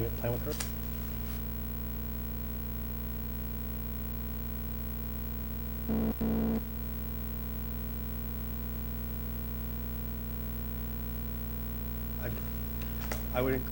plan with her. I would.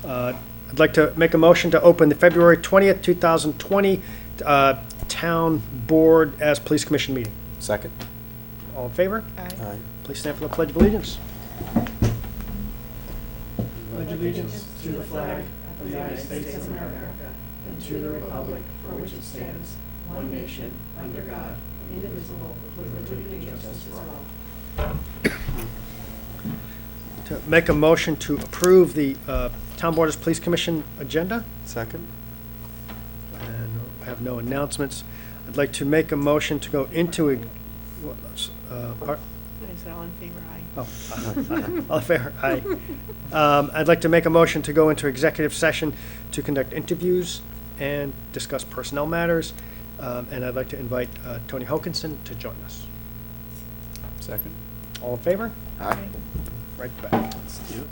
I'd like to make a motion to open the February 20th, 2020 Town Board as Police Commission meeting. Second. All in favor? Aye. Please stand for the Pledge of Allegiance. Pledge allegiance to the flag of the United States of America and to the republic for which it stands, one nation, under God, indivisible, with liberty and justice for all. To make a motion to approve the Town Board as Police Commission agenda. Second. And I have no announcements. I'd like to make a motion to go into a, I said all in favor, aye. all in favor, aye. I'd like to make a motion to go into executive session to conduct interviews and discuss personnel matters. And I'd like to invite Tony Hokinson to join us. Second. All in favor? Aye. Right back. Let's do it.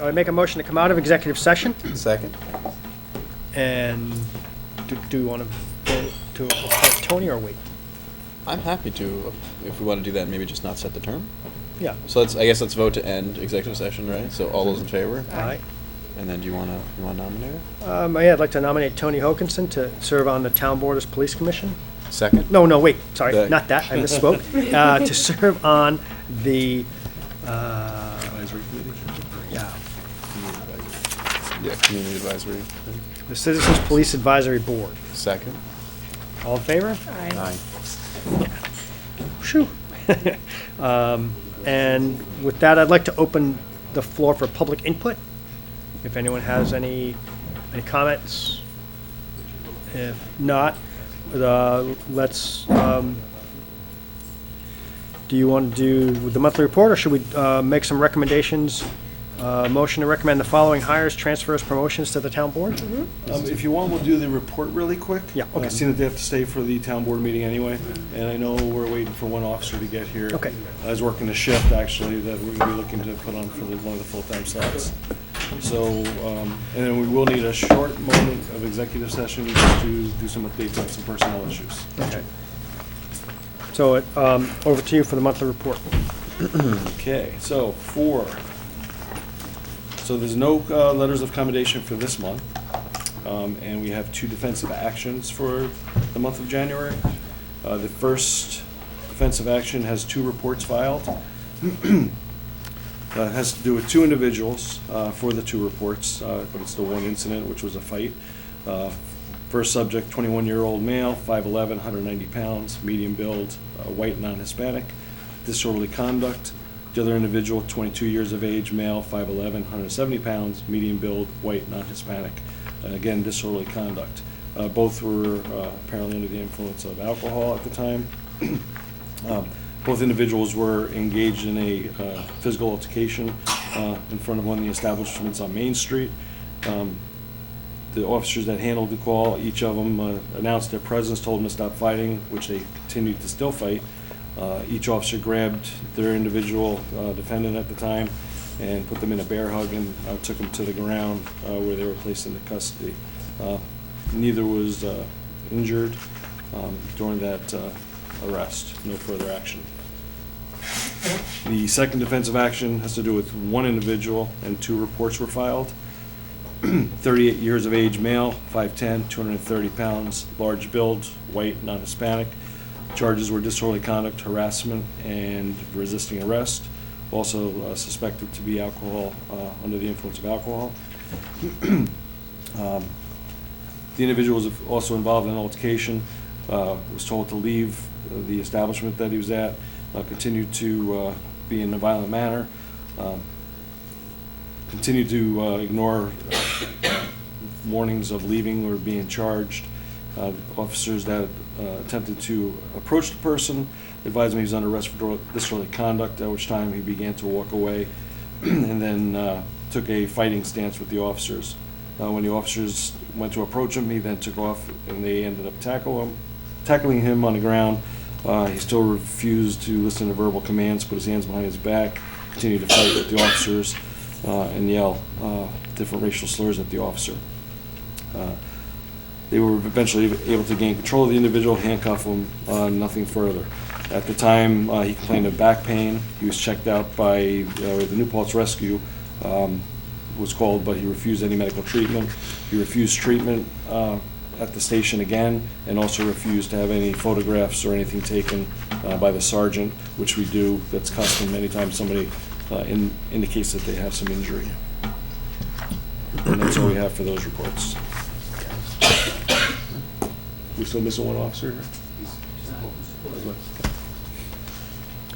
I make a motion to come out of executive session, Second? and do you want to vote to appoint Tony or wait? I'm happy to, if we want to do that, maybe just not set the term. Yeah. So I guess let's vote to end executive session, right? So all those in favor? All right. And then do you want to nominate her? Yeah, I'd like to nominate Tony Hokinson to serve on the Town Board as Police Commission. Second? No, wait, sorry, The- not that, I misspoke. To serve on the, Advisory committee? yeah, Yeah, community advisory. the Citizens Police Advisory Board. Second? All in favor? Aye. Shoo. And with that, I'd like to open the floor for public input. If anyone has any comments. If not, let's, do you want to do the monthly report, or should we make some recommendations? Motion to recommend the following hires, transfers, promotions to the town board? If you want, we'll do the report really quick. Yeah, okay. Seeing that they have to stay for the town board meeting anyway, and I know we're waiting for one officer to get here. Okay. I was working a shift, actually, that we're gonna be looking to put on for one of the full-time slots. So, and then we will need a short moment of executive session just to do some updates on some personnel issues. Okay. So, over to you for the monthly report. Okay, so so there's no letters of commendation for this month, and we have 2 defensive actions for the month of January. The first defensive action has 2 reports filed. It has to do with 2 individuals for the 2 reports, but it's the one incident, which was a fight. First subject, 21-year-old male, 5'11", 190 pounds, medium build, white, non-Hispanic, disorderly conduct. The other individual, 22 years of age, male, 5'11", 170 pounds, medium build, white, non-Hispanic. Again, disorderly conduct. Both were apparently under the influence of alcohol at the time. Both individuals were engaged in a physical altercation in front of one of the establishments on Main Street. The officers that handled the call, each of them announced their presence, told them to stop fighting, which they continued to still fight. Each officer grabbed their individual defendant at the time and put them in a bear hug and took them to the ground where they were placed into custody. Neither was injured during that arrest. No further action. The second defensive action has to do with one individual, and 2 reports were filed. 38 years of age, male, 5'10", 230 pounds, large build, white, non-Hispanic. Charges were disorderly conduct, harassment, and resisting arrest. Also suspected to be alcohol, under the influence of alcohol. The individual was also involved in an altercation, was told to leave the establishment that he was at, continued to be in a violent manner, continued to ignore warnings of leaving or being charged. Officers that attempted to approach the person advised him he was under arrest for disorderly conduct, at which time he began to walk away and then took a fighting stance with the officers. When the officers went to approach him, he then took off and they ended up tackling him on the ground. He still refused to listen to verbal commands, put his hands behind his back, continued to fight with the officers, and yell different racial slurs at the officer. They were eventually able to gain control of the individual, handcuff him, nothing further. At the time, he complained of back pain. He was checked out by the New Paltz Rescue, was called, but he refused any medical treatment. He refused treatment at the station again, and also refused to have any photographs or anything taken by the sergeant, which we do. That's custom anytime somebody indicates that they have some injury. And that's all we have for those reports. We still missing one officer here?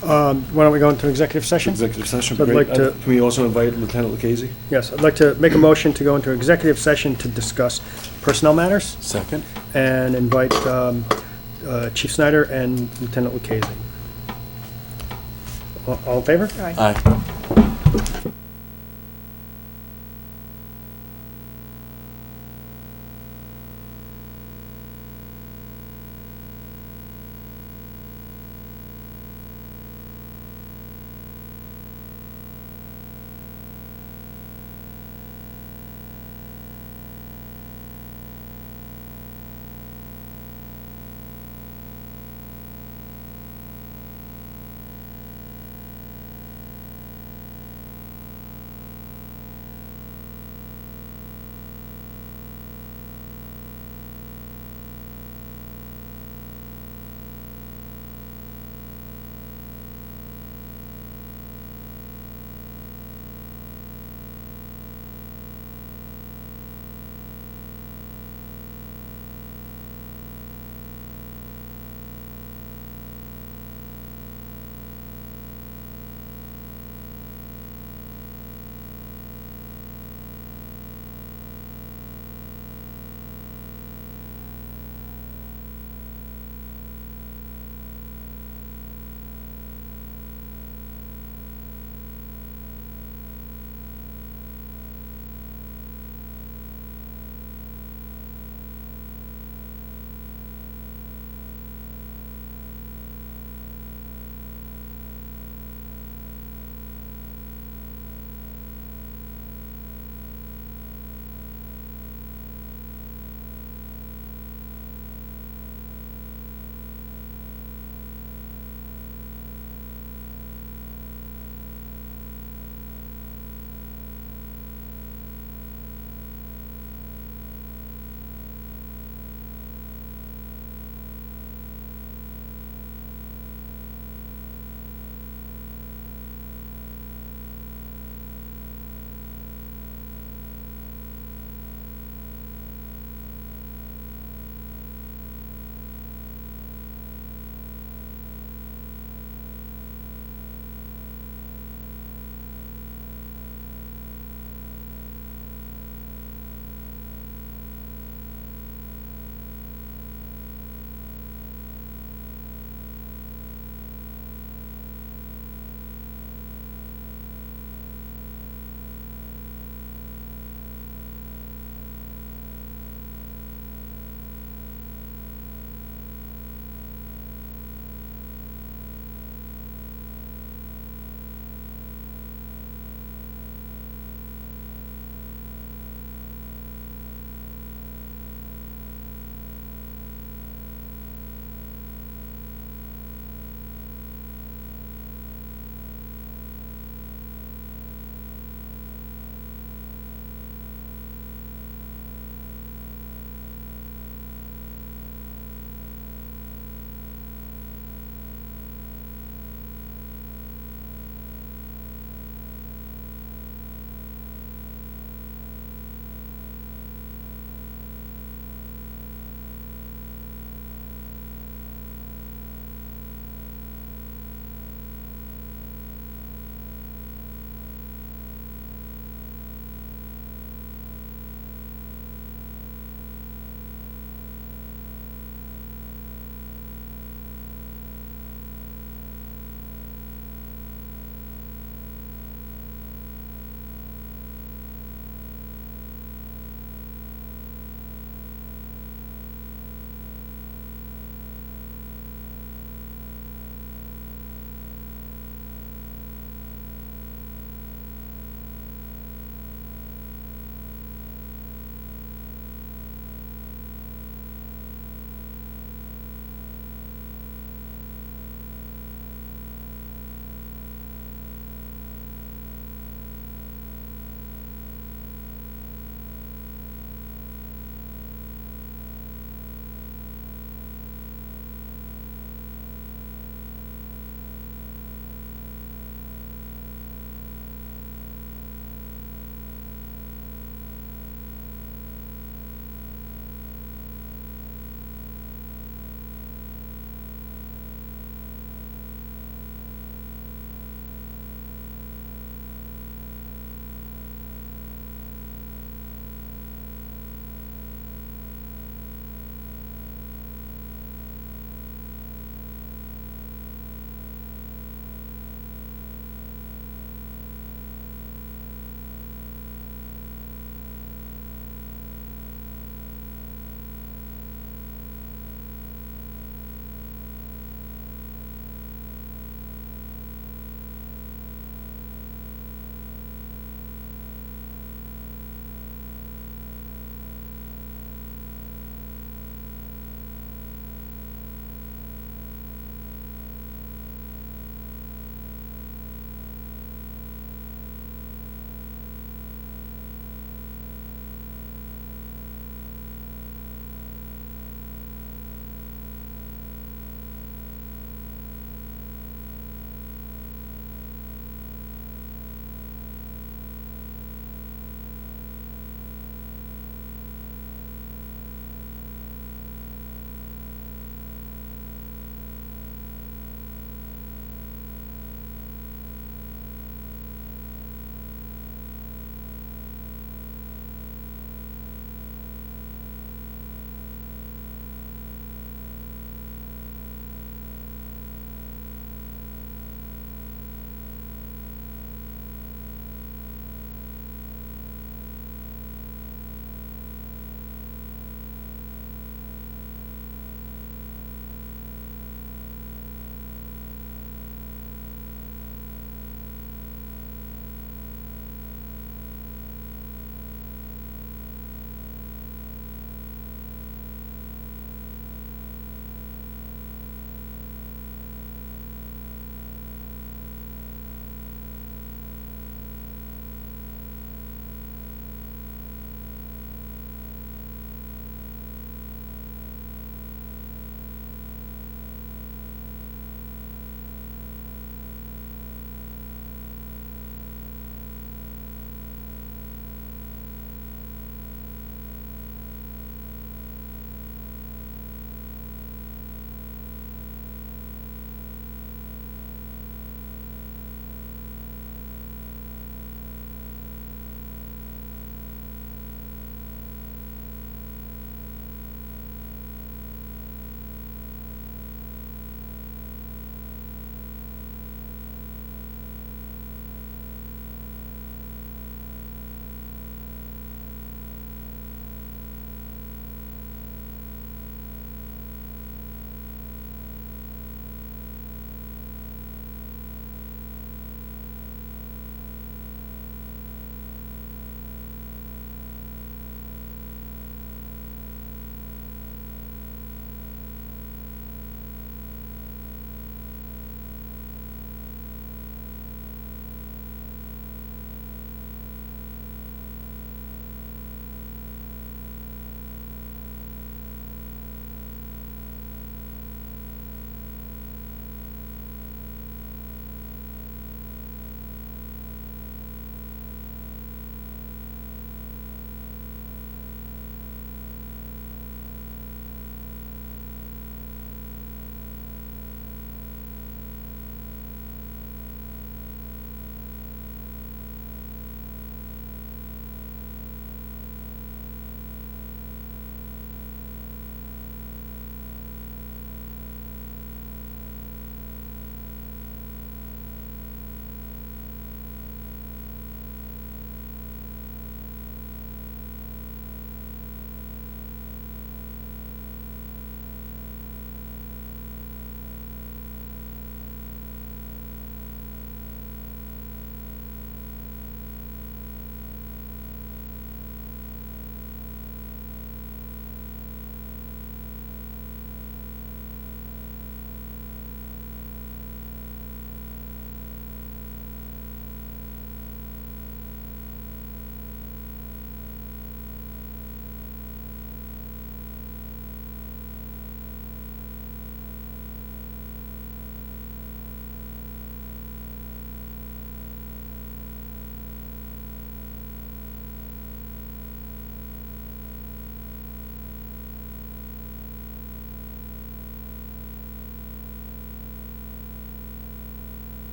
Why don't we go into executive session? Executive session, I'd great. like to- Can we also invite Lieutenant Lucchese? Yes, I'd like to make a motion to go into executive session to discuss personnel matters Second? and invite Chief Snyder and Lieutenant Lucchese. All in favor? Aye.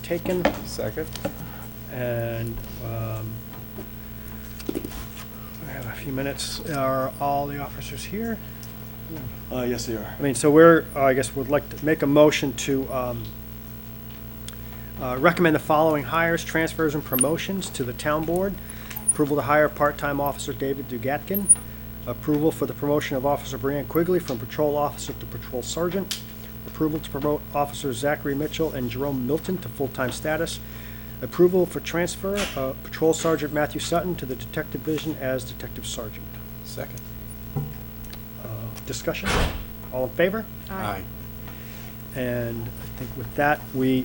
taken. Second. And we have a few minutes. Are all the officers here? Yes, they are. I mean, so I guess would like to make a motion to recommend the following hires, transfers, and promotions to the town board. Approval to hire part-time officer David Dugatkin. Approval for the promotion of Officer Brianne Quigley from patrol officer to patrol sergeant. Approval to promote Officers Zachary Mitchell and Jerome Milton to full-time status. Approval for transfer of Patrol Sergeant Matthew Sutton to the Detective Division as Detective Sergeant. Second. Discussion? All in favor? Aye. And I think with that, we're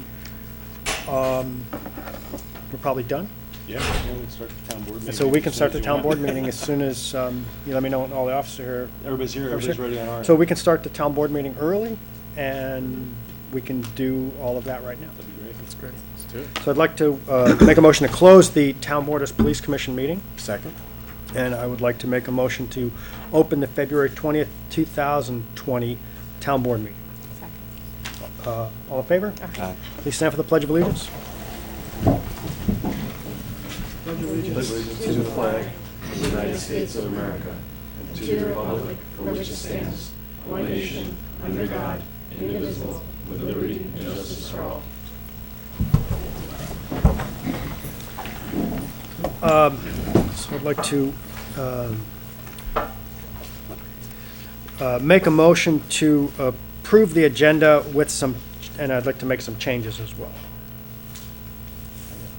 probably done. Yeah, we can start the town board meeting. So we can as soon start as the you town want. board meeting as soon as you let me know when all the officers are here. Everybody's here, everybody's ready on our. So we can start the town board meeting early, and we can do all of that right now. That'd be great. That's great. Let's do it. So I'd like to make a motion to close the Town Board as Police Commission meeting, Second. and I would like to make a motion to open the February 20th, 2020 Town Board meeting. All in favor? Aye. Please stand for the Pledge of Allegiance. Allegiance to the flag of the United States of America and to the republic for which it stands, one nation, under God, indivisible, with liberty and justice for all. So I'd like to make a motion to approve the agenda with some, and I'd like to make some changes as well.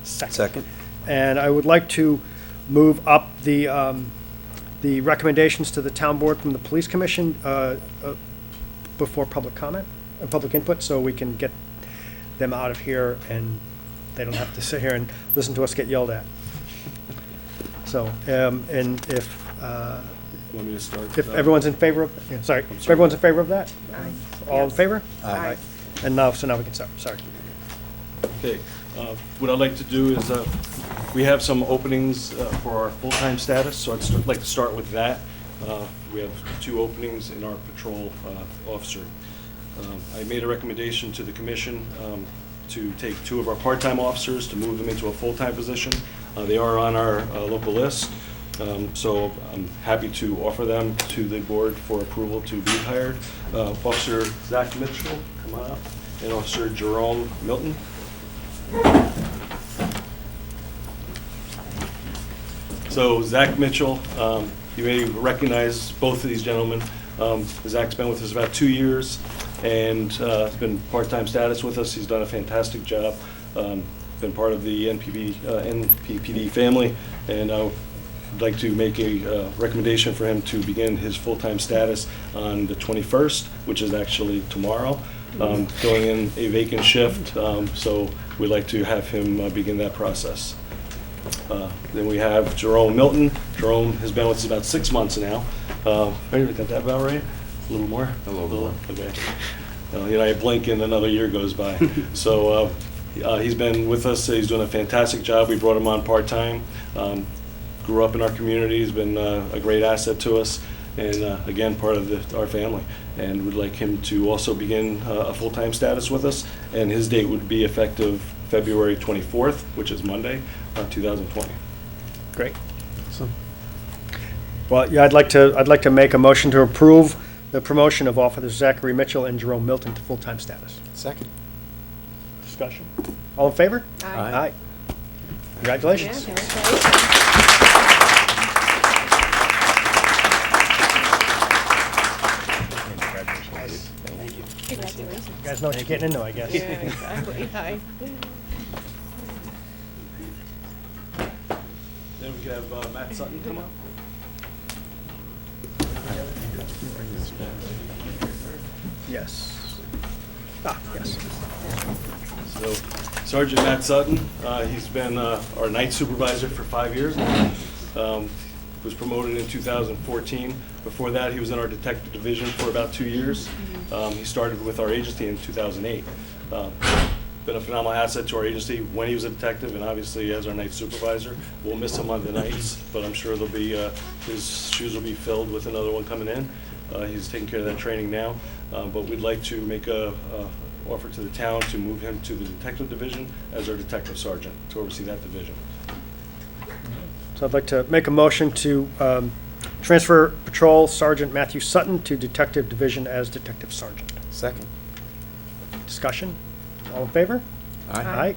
Second. And I would like to move up the recommendations to the town board from the police commission before public comment, public input, so we can get them out of here and they don't have to sit here and listen to us get yelled at. So, and if You want me to start? everyone's in favor of, yeah, sorry, if everyone's in favor of that? All in favor? Aye. And now, so now we can start, sorry. Okay, what I'd like to do is, we have some openings for our full-time status, so I'd like to start with that. We have 2 openings in our patrol officer. I made a recommendation to the commission to take 2 of our part-time officers, to move them into a full-time position. They are on our local list, so I'm happy to offer them to the board for approval to be hired. Officer Zach Mitchell, come on up, and Officer Jerome Milton. So Zach Mitchell, you may recognize both of these gentlemen. Zach's been with us about 2 years and has been part-time status with us. He's done a fantastic job. Been part of the NPPD family, and I'd like to make a recommendation for him to begin his full-time status on the 21st, which is actually tomorrow, filling in a vacant shift. So we'd like to have him begin that process. Then we have Jerome Milton. Jerome has been with us about 6 months now. Got that about right? A little more? A little more. Okay. I blink and another year goes by. So he's been with us. He's doing a fantastic job. We brought him on part-time. Grew up in our community. He's been a great asset to us. And again, part of our family. And we'd like him to also begin a full-time status with us. And his date would be effective February 24th, which is Monday, 2020. Great. Well, yeah, I'd like to make a motion to approve the promotion of Officers Zachary Mitchell and Jerome Milton to full-time status. Second. Discussion. All in favor? Aye. Congratulations. Congratulations. You guys know what you're getting into, I guess. Yeah, exactly. Hi. Then we can have Matt Sutton come up. Yes. Yes. So Sergeant Matt Sutton, he's been our night supervisor for 5 years. Was promoted in 2014. Before that, he was in our detective division for about 2 years. He started with our agency in 2008. Been a phenomenal asset to our agency when he was a detective, and obviously as our night supervisor. We'll miss him on the nights, but I'm sure there'll be his shoes will be filled with another one coming in. He's taking care of that training now, but we'd like to make a offer to the town to move him to the detective division as our detective sergeant to oversee that division. So I'd like to make a motion to transfer Patrol Sergeant Matthew Sutton to Detective Division as Detective Sergeant. Second. Discussion? All in favor? Aye.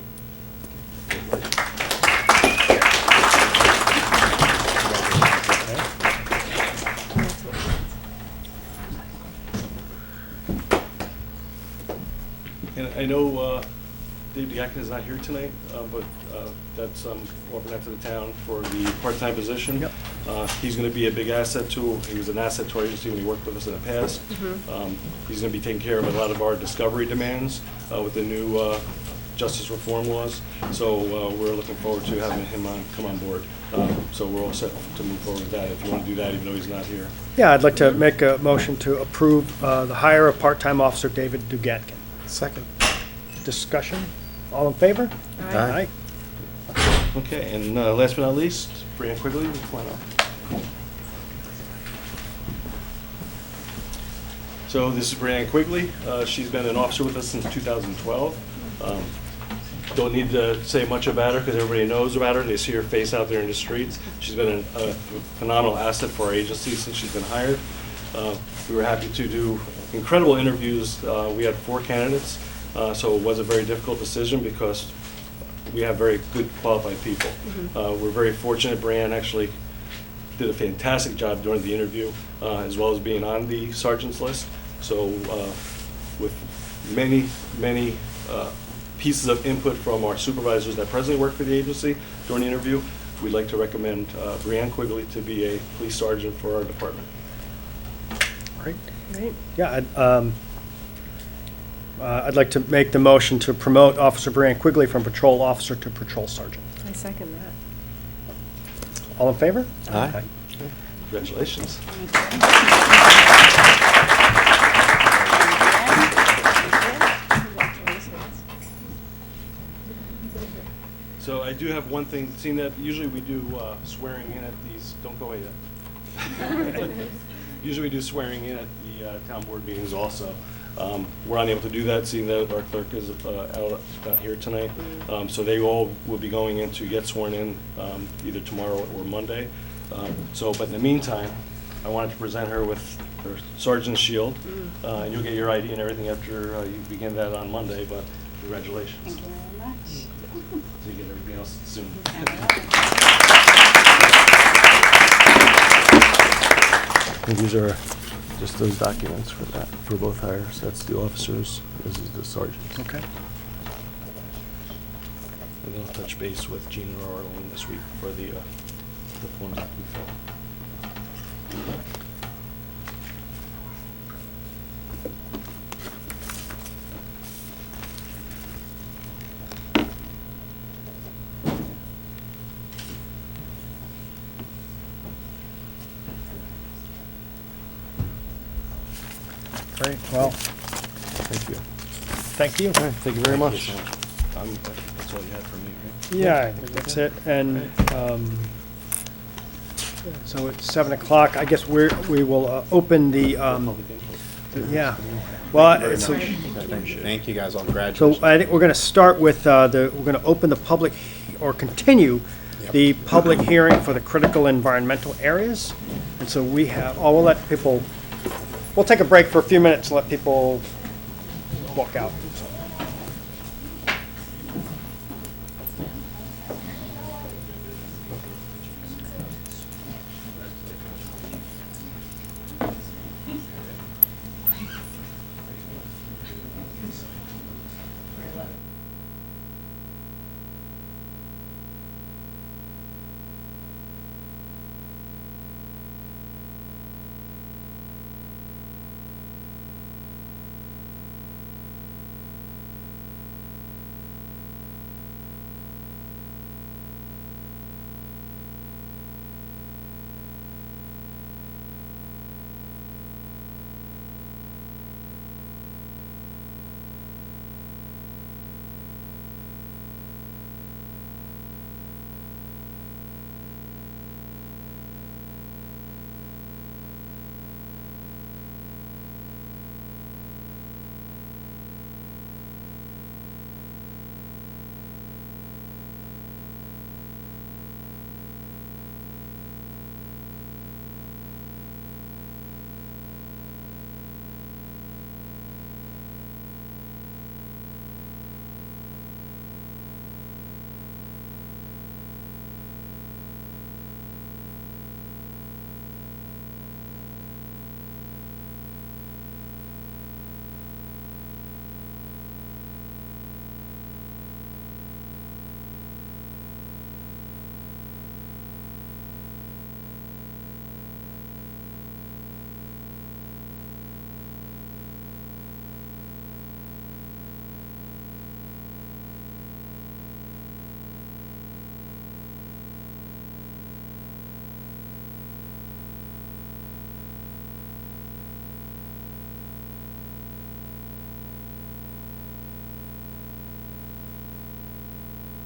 And I know Dave Diakin is not here tonight, but that's offering that to the town for the part-time position. Yep. He's going to be a big asset he was an asset to our agency when he worked with us in the past. He's going to be taking care of a lot of our discovery demands with the new justice reform laws. So we're looking forward to having him come on board. So we're all set to move forward with that if you want to do that, even though he's not here. Yeah, I'd like to make a motion to approve the hire of part-time officer David Dugatkin. Second. Discussion? All in favor? Aye. Okay, and last but not least, Brianne Quigley, come on up. So this is Brianne Quigley. She's been an officer with us since 2012. Don't need to say much about her because everybody knows about her. They see her face out there in the streets. She's been a phenomenal asset for our agency since she's been hired. We were happy to do incredible interviews. We had 4 candidates, so it was a very difficult decision because we have very good qualified people. We're very fortunate. Brianne actually did a fantastic job during the interview, as well as being on the sergeant's list. So with many pieces of input from our supervisors that presently work for the agency during the interview, we'd like to recommend Brianne Quigley to be a police sergeant for our department. Great. Yeah, I'd like to make the motion to promote Officer Brianne Quigley from patrol officer to patrol sergeant. I second that. All in favor? Aye. Congratulations. So I do have one thing, seeing that usually we do swearing in at these, don't go away yet. Usually we do swearing in at the town board meetings also. We're unable to do that, seeing that our clerk is not here tonight. So they all will be going in to get sworn in either tomorrow or Monday. But in the meantime, I wanted to present her with her sergeant's shield. And you'll get your ID and everything after you begin that on Monday, but congratulations. Thank you very much. So you get everything else soon. These are just those documents for that, for both hires. That's the officers, this is the sergeants. Okay. And then I'll touch base with Gene and Arlen this week for the forms that we fill. Great, well, Thank you. thank you. Thank you very much. That's all you had for me, right? Yeah, I think that's it, and, so it's 7 o'clock, I guess we will open the, Public input. yeah, well, Very so, much. Thank you guys all. so Congratulations. I think we're gonna start with, we're gonna open the public, or continue Yep. the public hearing for the critical environmental areas, and so we have, we'll let people, we'll take a break for a few minutes and let people walk out.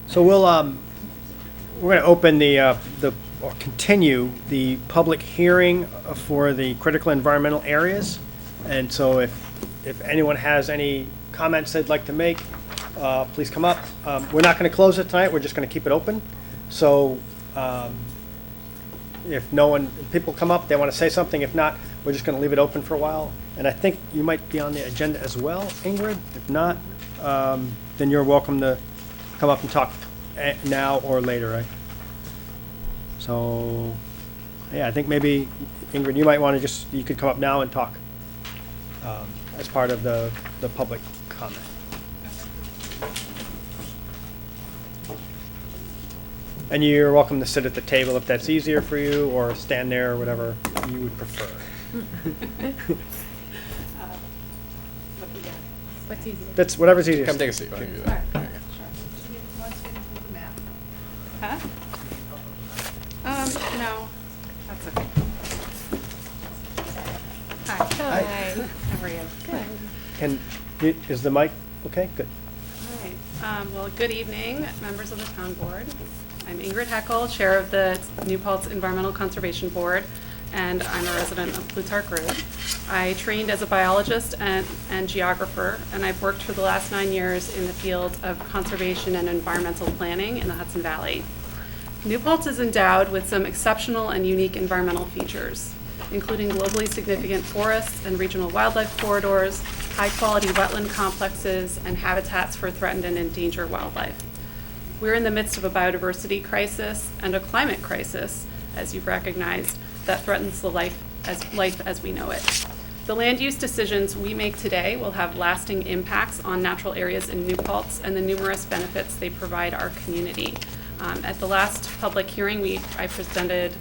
So we're going to open or continue the public hearing for the critical environmental areas. And so if anyone has any comments they'd like to make, please come up. We're not going to close it tonight, we're just going to keep it open. So if people come up, they want to say something. If not, we're just going to leave it open for a while. And I think you might be on the agenda as well, Ingrid. If not, then you're welcome to come up and talk now or later, right? So, yeah, I think maybe, Ingrid, you might want to you could come up now and talk as part of the public comment. And you're welcome to sit at the table if that's easier for you, or stand there, or whatever you would prefer. What's easier? That's whatever's easiest. Come take a seat. Why don't you do that? There you go. Huh? No, that's okay. Hi. Hi. How are you? Good. Is the mic okay? Good. All right. Well, good evening, members of the town board. I'm Ingrid Heckel, chair of the New Paltz Environmental Conservation Board, and I'm a resident of Plutarch Road. I trained as a biologist and geographer, and I've worked for the last 9 years in the field of conservation and environmental planning in the Hudson Valley. New Paltz is endowed with some exceptional and unique environmental features, including globally significant forests and regional wildlife corridors, high-quality wetland complexes, and habitats for threatened and endangered wildlife. We're in the midst of a biodiversity crisis and a climate crisis, as you've recognized, that threatens the life as we know it. The land use decisions we make today will have lasting impacts on natural areas in New Paltz and the numerous benefits they provide our community. At the last public hearing, I presented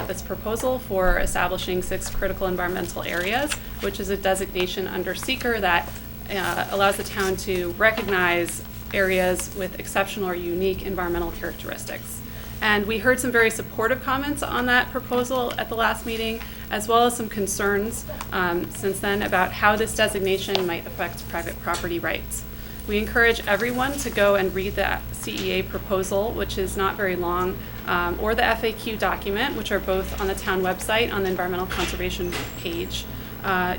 this proposal for establishing 6 critical environmental areas, which is a designation under SEEKR that allows the town to recognize areas with exceptional or unique environmental characteristics. And we heard some very supportive comments on that proposal at the last meeting, as well as some concerns since then about how this designation might affect private property rights. We encourage everyone to go and read the CEA proposal, which is not very long, or the FAQ document, which are both on the town website on the environmental conservation page.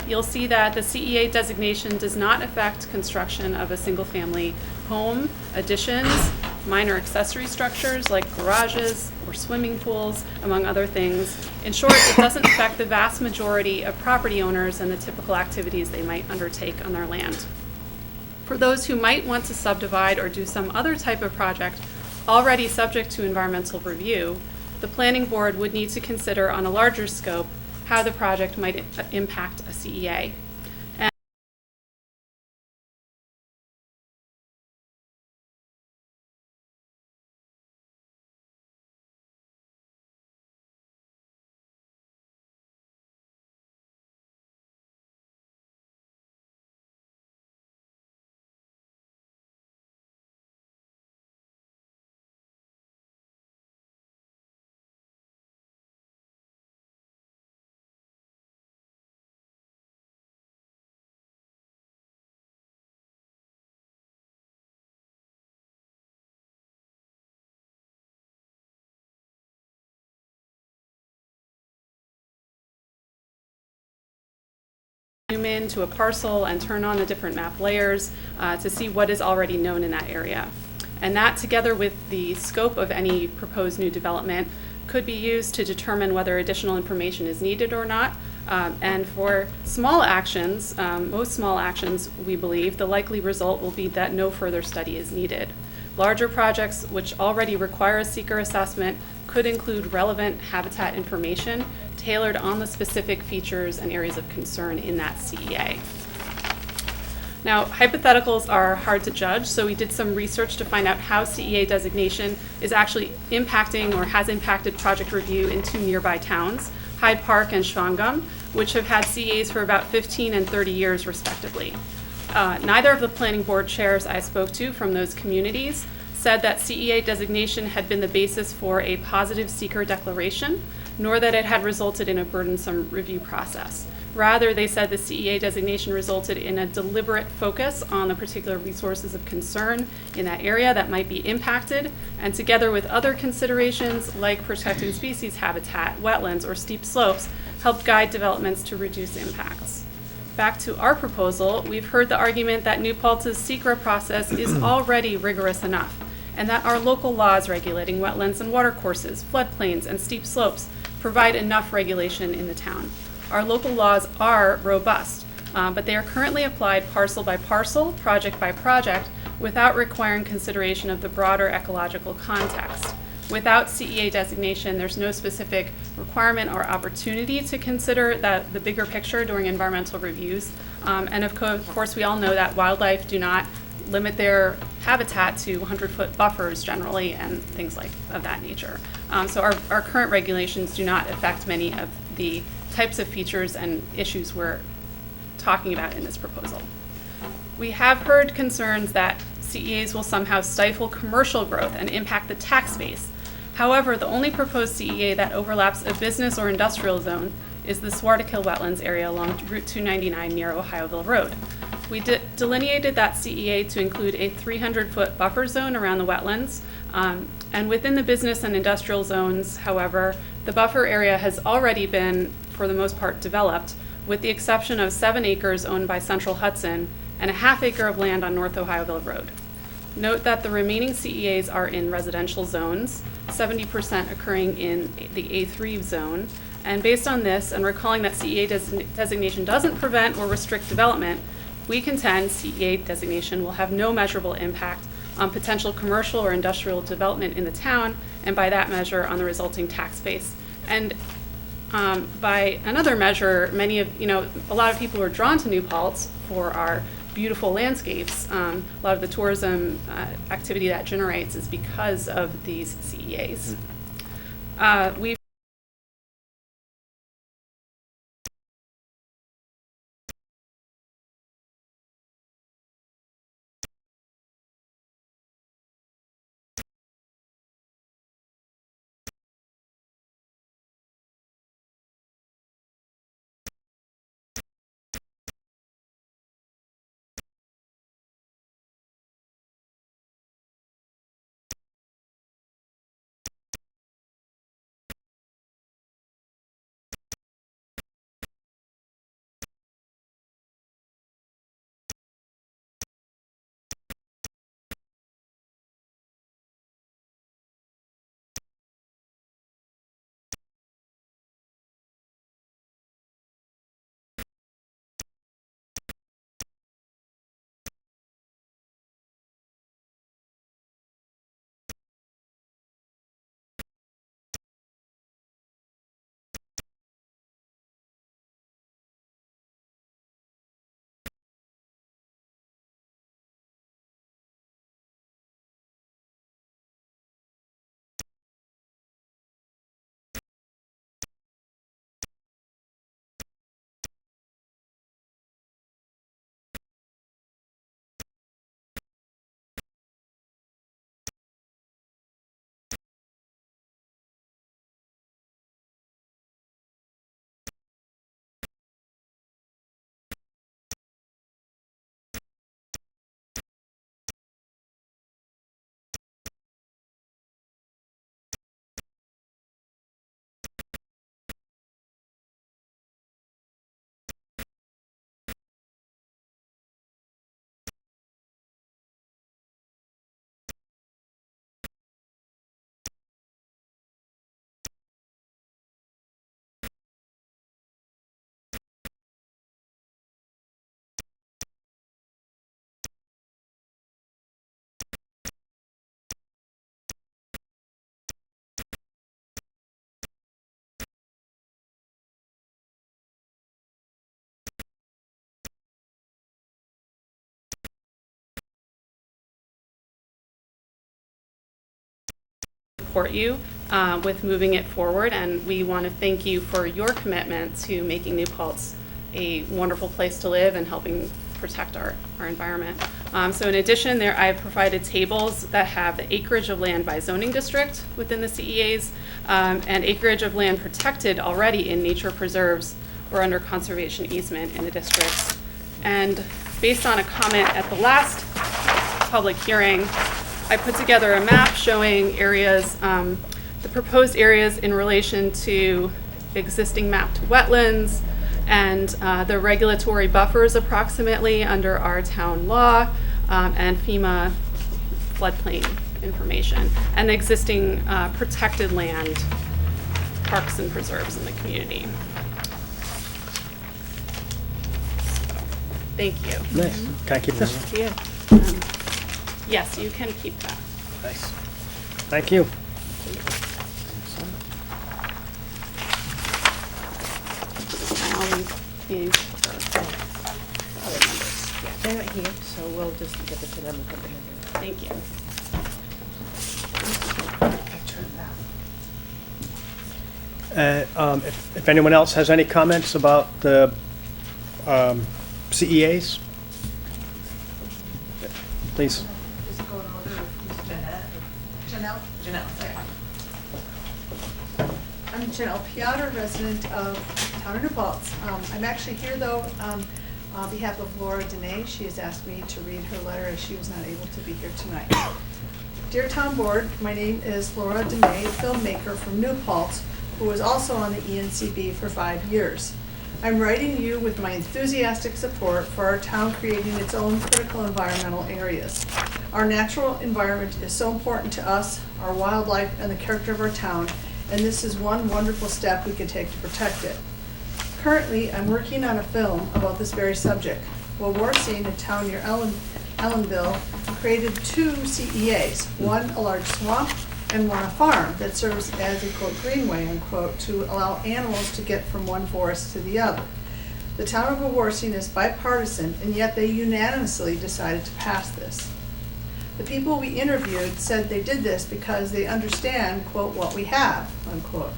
You'll see that the CEA designation does not affect construction of a single-family home, additions, minor accessory structures like garages or swimming pools, among other things. In short, it doesn't affect the vast majority of property owners and the typical activities they might undertake on their land. For those who might want to subdivide or do some other type of project already subject to environmental review, the planning board would need to consider on a larger scope how the project might impact a CEA. Zoom in to a parcel and turn on the different map layers to see what is already known in that area. And that, together with the scope of any proposed new development, could be used to determine whether additional information is needed or not. And for small actions, most small actions, we believe, the likely result will be that no further study is needed. Larger projects, which already require a SEEKR assessment, could include relevant habitat information tailored on the specific features and areas of concern in that CEA. Now, hypotheticals are hard to judge, so we did some research to find out how CEA designation is actually impacting or has impacted project review in 2 nearby towns, Hyde Park and Shawangum, which have had CEAs for about 15 and 30 years respectively. Neither of the planning board chairs I spoke to from those communities said that CEA designation had been the basis for a positive SEEKR declaration, nor that it had resulted in a burdensome review process. Rather, they said the CEA designation resulted in a deliberate focus on the particular resources of concern in that area that might be impacted, and together with other considerations like protected species habitat, wetlands, or steep slopes, helped guide developments to reduce impacts. Back to our proposal, we've heard the argument that New Paltz's SECRA process is already rigorous enough, and that our local laws regulating wetlands and watercourses, floodplains, and steep slopes provide enough regulation in the town. Our local laws are robust, but they are currently applied parcel by parcel, project by project, without requiring consideration of the broader ecological context. Without CEA designation, there's no specific requirement or opportunity to consider the bigger picture during environmental reviews. And of course, we all know that wildlife do not limit their habitat to 100-foot buffers generally and things like of that nature. So our current regulations do not affect many of the types of features and issues we're talking about in this proposal. We have heard concerns that CEAs will somehow stifle commercial growth and impact the tax base. However, the only proposed CEA that overlaps a business or industrial zone is the Swartikill Wetlands area along Route 299 near Ohioville Road. We delineated that CEA to include a 300-foot buffer zone around the wetlands, and within the business and industrial zones, however, the buffer area has already been, for the most part, developed, with the exception of 7 acres owned by Central Hudson and a ½ acre of land on North Ohioville Road. Note that the remaining CEAs are in residential zones, 70% occurring in the A3 zone, and based on this, and recalling that CEA designation doesn't prevent or restrict development, we contend CEA designation will have no measurable impact on potential commercial or industrial development in the town, and by that measure, on the resulting tax base. And by another measure, a lot of people are drawn to New Paltz for our beautiful landscapes. A lot of the tourism activity that generates is because of these CEAs. We've support you with moving it forward, and we want to thank you for your commitment to making New Paltz a wonderful place to live and helping protect our environment. So in addition, I've provided tables that have the acreage of land by zoning district within the CEAs and acreage of land protected already in nature preserves or under conservation easement in the districts. And based on a comment at the last public hearing, I put together a map showing areas, the proposed areas in relation to existing mapped wetlands and the regulatory buffers approximately under our town law and FEMA floodplain information, and existing protected land, parks and preserves in the community. Thank you. Nice. Can I keep this? Thank you. Yes, you can keep that. Nice. Thank you. And I'll leave these for other members. Yeah. They're not here, so we'll just give it to them and put them in there. Thank you. If anyone else has any comments about the CEAs, please. Just go in order of Janelle. Janelle, sorry. I'm Janelle Piotr, resident of Town of New Paltz. I'm actually here though on behalf of Laura Dene. She has asked me to read her letter as she was not able to be here tonight. Dear Town Board, my name is Laura Dene, a filmmaker from New Paltz, who was also on the ENCB for 5 years. I'm writing you with my enthusiastic support for our town creating its own critical environmental areas. Our natural environment is so important to us, our wildlife, and the character of our town, and this is one wonderful step we can take to protect it. Currently, I'm working on a film about this very subject. Well, we're seeing a town near Ellenville created 2 CEAs, one a large swamp and one a farm that serves as a quote greenway unquote to allow animals to get from one forest to the other. The town of Wawarsing is bipartisan, and yet they unanimously decided to pass this. The people we interviewed said they did this because they understand quote what we have unquote.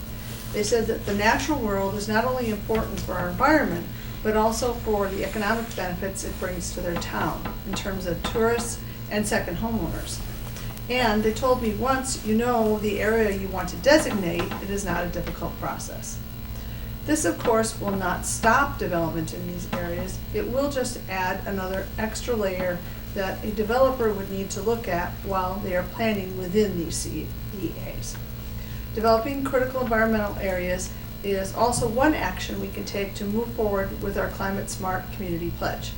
They said that the natural world is not only important for our environment, but also for the economic benefits it brings to their town in terms of tourists and second homeowners. And they told me once you know the area you want to designate, it is not a difficult process. This, of course, will not stop development in these areas. It will just add another extra layer that a developer would need to look at while they are planning within these CEAs. Developing critical environmental areas is also one action we can take to move forward with our Climate Smart Community Pledge.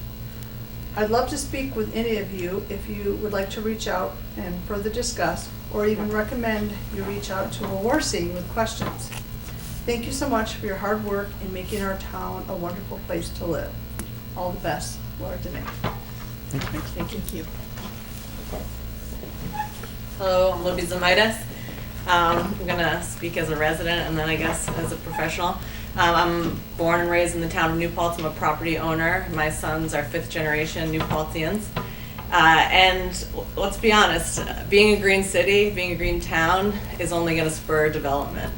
I'd love to speak with any of you if you would like to reach out and further discuss, or even recommend you reach out to Wawarsing with questions. Thank you so much for your hard work in making our town a wonderful place to live. All the best, Laura Dene. Thank you. Hello, I'm Libby Zamaitis. I'm going to speak as a resident and then I guess as a professional. I'm born and raised in the town of New Paltz. I'm a property owner. My sons are 5th generation New Paltzians. And let's be honest, being a green city, being a green town is only going to spur development.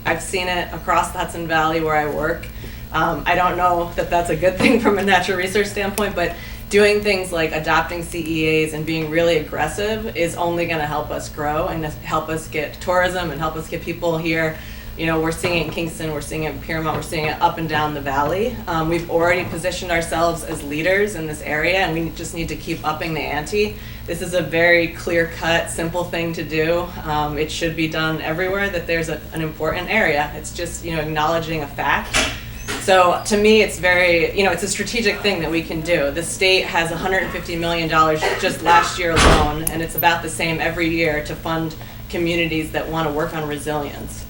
I've seen it across the Hudson Valley where I work. I don't know that that's a good thing from a natural resource standpoint, but doing things like adopting CEAs and being really aggressive is only going to help us grow and help us get tourism and help us get people here. You know, we're seeing it in Kingston, we're seeing it in Piermont, we're seeing it up and down the valley. We've already positioned ourselves as leaders in this area, and we just need to keep upping the ante. This is a very clear-cut, simple thing to do. It should be done everywhere that there's an important area. It's just, you know, acknowledging a fact. So to me, it's very, you know, it's a strategic thing that we can do. The state has $150 million just last year alone, and it's about the same every year to fund communities that want to work on resilience.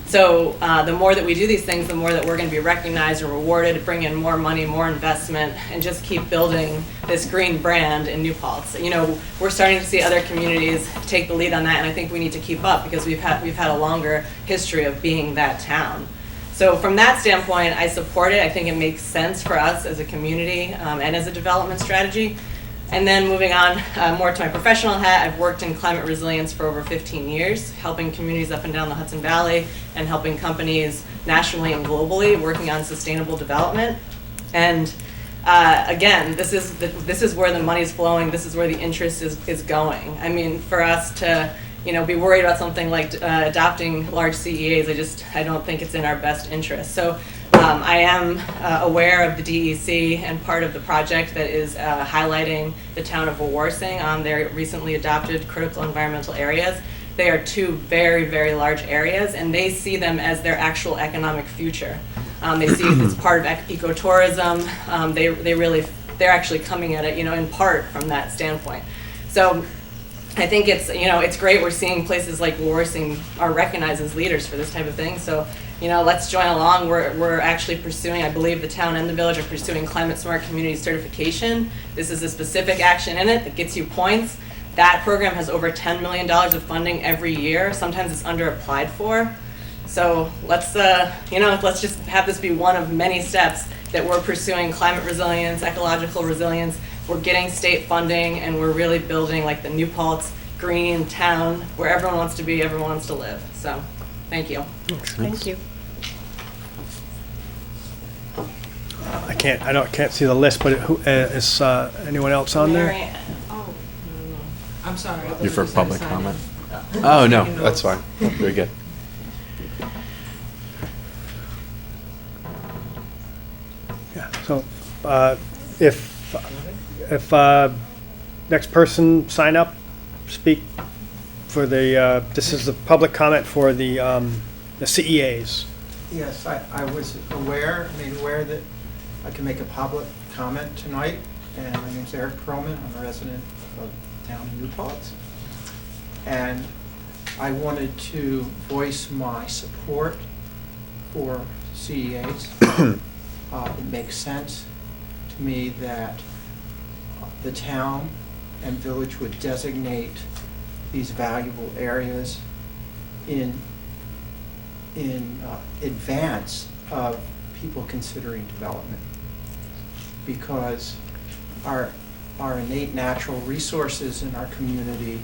So the more that we do these things, the more that we're going to be recognized and rewarded, bring in more money, more investment, and just keep building this green brand in New Paltz. You know, we're starting to see other communities take the lead on that, and I think we need to keep up because we've had a longer history of being that town. So from that standpoint, I support it. I think it makes sense for us as a community and as a development strategy. And then moving on more to my professional hat, I've worked in climate resilience for over 15 years, helping communities up and down the Hudson Valley and helping companies nationally and globally working on sustainable development. And again, this is where the money's flowing. This is where the interest is going. I mean, for us to be worried about something like adopting large CEAs, I don't think it's in our best interest. So I am aware of the DEC and part of the project that is highlighting the town of Wawarsing on their recently adopted critical environmental areas. They are two very, very large areas, and they see them as their actual economic future. They see it as part of ecotourism. They're actually coming at it, in part from that standpoint. So I think it's great we're seeing places like Wawarsing are recognized as leaders for this type of thing. So, let's join along. We're actually pursuing, I believe the town and the village are pursuing climate smart community certification. This is a specific action in it that gets you points. That program has over $10 million of funding every year. Sometimes it's under applied for. So let's just have this be one of many steps that we're pursuing climate resilience, ecological resilience. We're getting state funding, and we're really building like the New Paltz green town where everyone wants to be, everyone wants to live. So, thank you. Thank you. I can't see the list, but who is anyone else on there? Mary- Oh, no. I'm sorry. I thought You for just had public sign comment? in. Oh, no, Taking that's notes. fine. Very good. Yeah, so if next person sign up, speak for this is the public comment for the CEAs. Yes, I was made aware that I can make a public comment tonight, and my name's Eric Perlman. I'm a resident of the town of New Paltz. And I wanted to voice my support for CEAs. It makes sense to me that the town and village would designate these valuable areas in advance of people considering development, because our innate natural resources in our community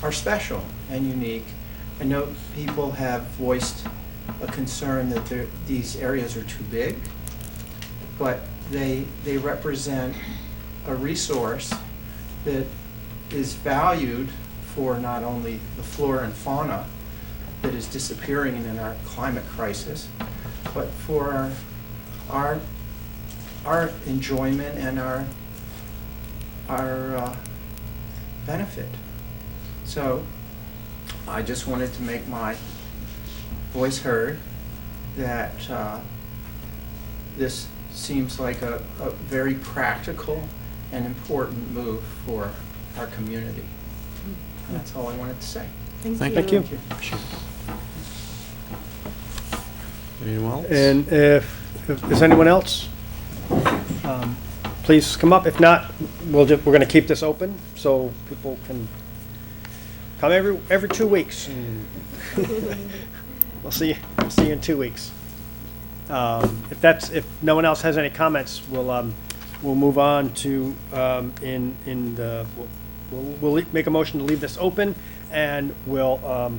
are special and unique. I know people have voiced a concern that these areas are too big, but they represent a resource that is valued for not only the flora and fauna that is disappearing in our climate crisis, but for our enjoyment and our benefit. So I just wanted to make my voice heard that this seems like a very practical and important move for our community. And that's all I wanted to say. Thank you. Anyone else? And if is anyone else, please come up. If not, we're going to keep this open so people can come every 2 weeks. And we'll see you in 2 weeks. If no one else has any comments, we'll move on to we'll make a motion to leave this open, and we'll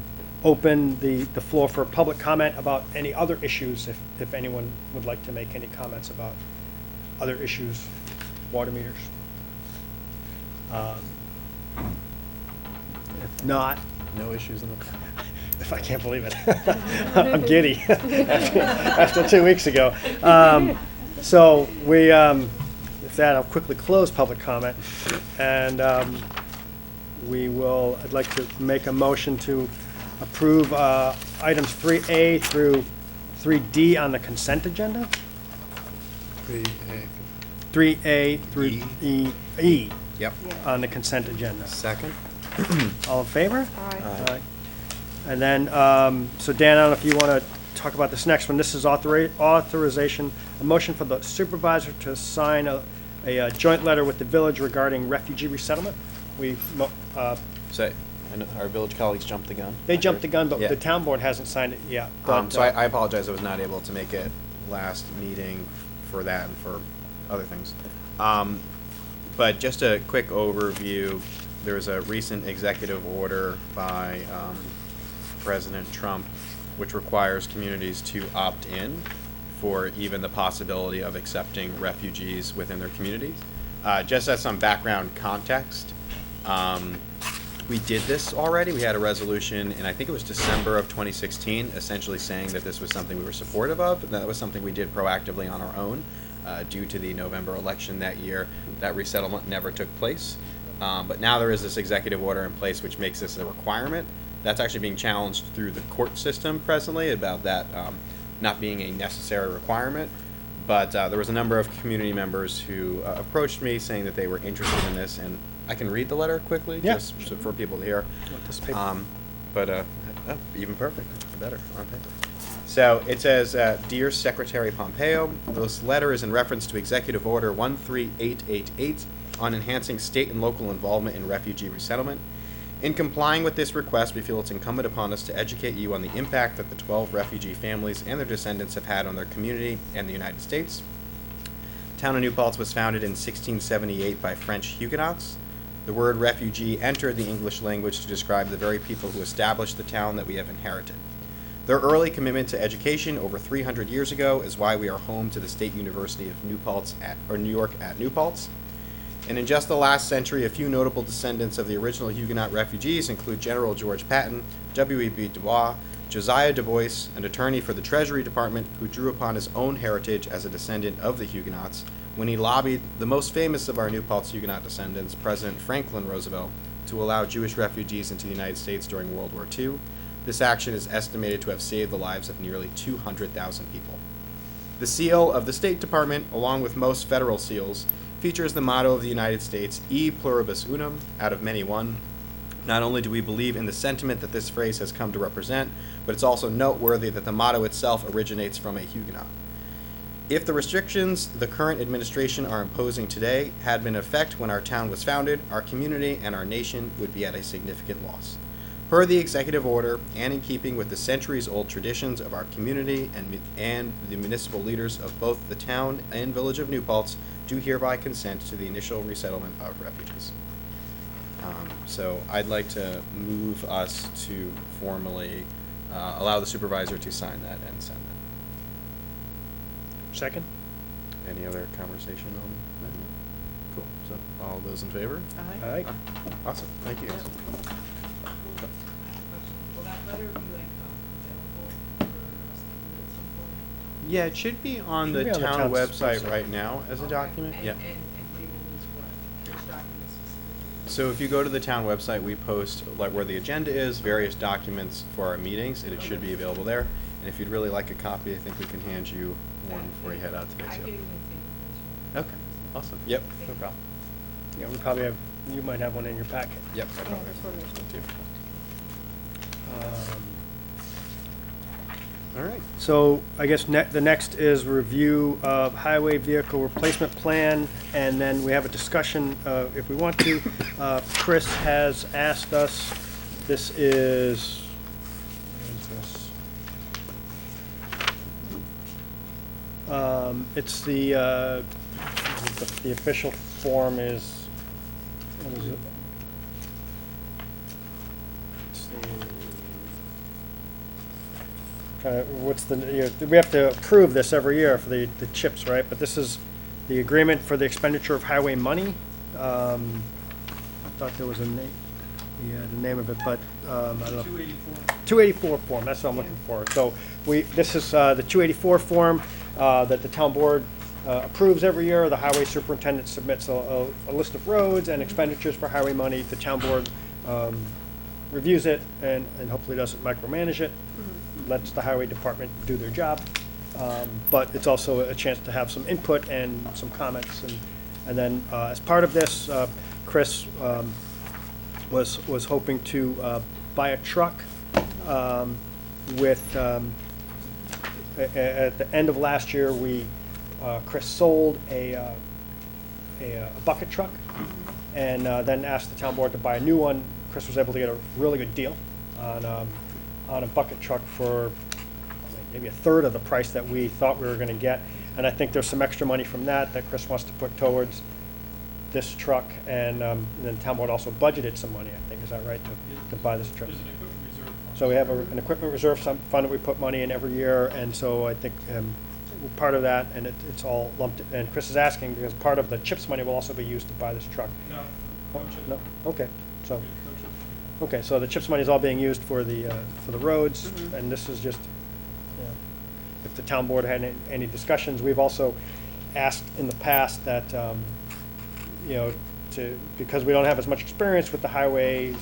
open the floor for public comment about any other issues, if anyone would like to make any comments about other issues, water meters. If not, No issues in the. if I can't believe it, I'm giddy after 2 weeks ago. So with that, I'll quickly close public comment, and I'd like to make a motion to approve items 3A through 3D on the consent agenda. 3A through E Yep. on the consent agenda. Second? All in favor? Aye. Aye. And then, so Dan, I don't know if you want to talk about this next one. This is authorization, a motion for the supervisor to sign a joint letter with the village regarding refugee resettlement. So, I know our village colleagues jumped the gun. They jumped the gun, but Yeah. the town board hasn't signed it yet. But, So I apologize, I was not able to make it last meeting for that and for other things. But just a quick overview, there was a recent executive order by President Trump which requires communities to opt in for even the possibility of accepting refugees within their communities. Just as some background context, We did this already. We had a resolution, and I think it was December of 2016, essentially saying that this was something we were supportive of, and that was something we did proactively on our own. Due to the November election that year, that resettlement never took place. But now there is this executive order in place which makes this a requirement. That's actually being challenged through the court system presently about that not being a necessary requirement. But there was a number of community members who approached me saying that they were interested in this, and I can read the letter quickly, Yeah. just for people to hear. Want this paper? Even perfect, better on paper. So it says, Dear Secretary Pompeo, this letter is in reference to Executive Order 13888 on enhancing state and local involvement in refugee resettlement. In complying with this request, we feel it's incumbent upon us to educate you on the impact that the 12 refugee families and their descendants have had on their community and the United States. The town of New Paltz was founded in 1678 by French Huguenots. The word refugee entered the English language to describe the very people who established the town that we have inherited. Their early commitment to education over 300 years ago is why we are home to the State University of New York at New Paltz. And in just the last century, a few notable descendants of the original Huguenot refugees include General George Patton, W.E.B. Du Bois, Josiah Du Bois, an attorney for the Treasury Department who drew upon his own heritage as a descendant of the Huguenots when he lobbied the most famous of our New Paltz Huguenot descendants, President Franklin Roosevelt, to allow Jewish refugees into the United States during World War II. This action is estimated to have saved the lives of nearly 200,000 people. The seal of the State Department, along with most federal seals, features the motto of the United States, E pluribus unum, out of many one. Not only do we believe in the sentiment that this phrase has come to represent, but it's also noteworthy that the motto itself originates from a Huguenot. If the restrictions the current administration are imposing today had been in effect when our town was founded, our community and our nation would be at a significant loss. Per the executive order, and in keeping with the centuries-old traditions of our community and the municipal leaders of both the town and village of New Paltz, do hereby consent to the initial resettlement of refugees. So I'd like to move us to formally allow the supervisor to sign that and send that. Second? Any other conversation on that? Cool. So all those in favor? All right. Awesome. Thank you guys. Will that letter be like available for us to read at some point? Yeah, it should be on Should the be on the town town's website website. right now as a Okay. document. And- Yeah. And labeled as what? Which documents specifically? So if you go to the town website, we post like where the agenda is, various documents for our meetings, and it should be available there. And if you'd really like a copy, I think we can hand you one before you head out today. I So. could even take a picture. Okay. Awesome. Yep. No Thank problem. Yeah, we probably have, you might have one in your packet. Yep. I probably have one too. All right. So I guess the next is review of highway vehicle replacement plan, and then we have a discussion, if we want to. Chris has asked us, this is, where is this? It's the official form is, what is it? It's what's the, we have to approve this every year for the CHIPS, right? But this is the agreement for the expenditure of highway money. I thought there was a name, the name of it, but, I don't know. 284 form, that's what I'm looking for. So this is the 284 form that the town board approves every year. The highway superintendent submits a list of roads and expenditures for highway money. The town board reviews it and hopefully doesn't micromanage it. Lets the highway department do their job. But it's also a chance to have some input and some comments. And then as part of this, Chris was hoping to buy a truck with, at the end of last year, Chris sold a bucket truck and then asked the town board to buy a new one. Chris was able to get a really good deal on a bucket truck for maybe a third of the price that we thought we were going to get. And I think there's some extra money from that Chris wants to put towards this truck. And then the town board also budgeted some money, I think. Is that right, to buy this truck? There's an equipment reserve fund. So we have an equipment reserve fund that we put money in every year. And so I think we're part of that, and it's all lumped. And Chris is asking because part of the CHIPS money will also be used to buy this truck. No, Oh, no chip. no? Okay. So, No chip. Okay, so the CHIPS money is all being used for the roads, Mhm. and this is just, you know, if the town board had any discussions. We've also asked in the past that, you know, because we don't have as much experience with the highways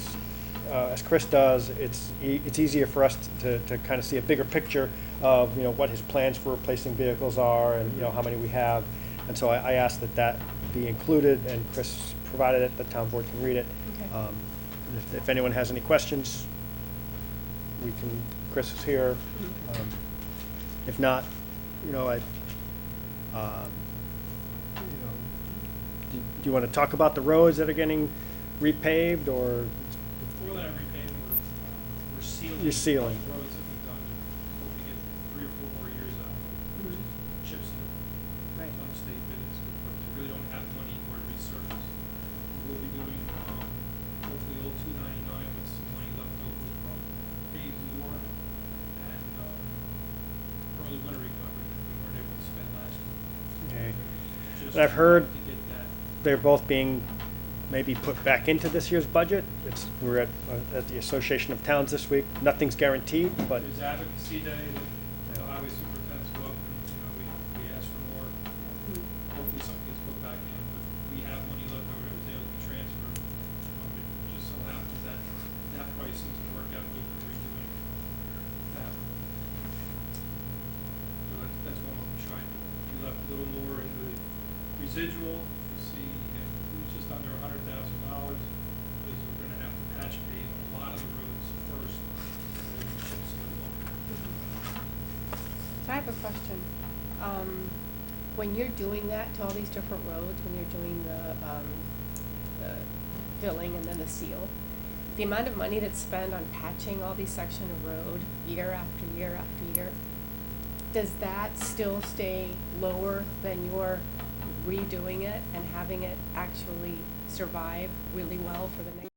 as Chris does, it's easier for us to kind of see a bigger picture of, you know, what his plans for replacing vehicles are and, you know, how many we have. And so I asked that be included, and Chris provided it, the town board can read it. Okay. And if anyone has any questions, Chris is here. If not, you know, you know, do you want to talk about the roads that are getting repaved, or? More than repaving, we're sealing. You're sealing. Roads that we've done, hope to get 3 or 4 more years out of, which is chip seal. Right. It's on state bid, it's good price. We really don't have money anymore to resurface. We will be doing, hopefully old 299 with some money left over from paved New York and, early winter recovery that we weren't able to spend last year. Okay. Just And I've heard to get that. they're both being maybe put back into this year's budget. We're at the Association of Towns this week. Nothing's guaranteed, but There's advocacy day that the highway superintendents go up and, you know, we ask for more. Hopefully something gets put back in, but we have money left over that was able to be transferred. It just so happens that that price seems to work out good for redoing that. So that's one of them trying to, we left a little more in the residual, you see, it was just under $100,000, because we're gonna have to patch pave a lot of the roads first, and then chip seal on. So I have a question. When you're doing that to all these different roads, when you're doing the filling and then the seal, the amount of money that's spent on patching all these sections of road year after year after year, does that still stay lower than your redoing it and having it actually survive really well for the next